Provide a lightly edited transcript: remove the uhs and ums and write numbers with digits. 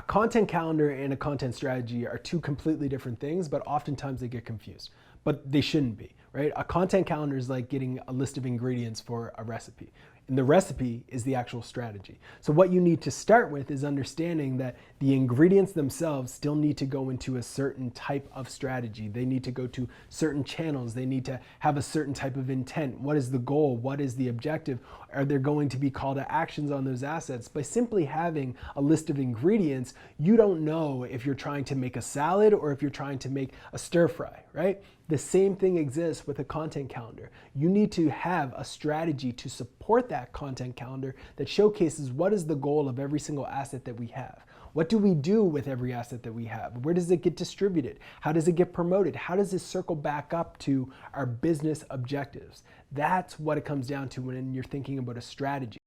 A content calendar and a content strategy are two completely different things, but oftentimes they get confused. But they shouldn't be, right? A content calendar is like getting a list of ingredients for a recipe. And the recipe is the actual strategy. So what you need to start with is understanding that the ingredients themselves still need to go into a certain type of strategy. They need to go to certain channels. They need to have a certain type of intent. What is the goal? What is the objective? Are there going to be call to actions on those assets? By simply having a list of ingredients, you don't know if you're trying to make a salad or if you're trying to make a stir fry, right? The same thing exists with a content calendar. You need to have a strategy to support that content calendar that showcases what is the goal of every single asset that we have. What do we do with every asset that we have? Where does it get distributed? How does it get promoted? How does this circle back up to our business objectives? That's what it comes down to when you're thinking about a strategy.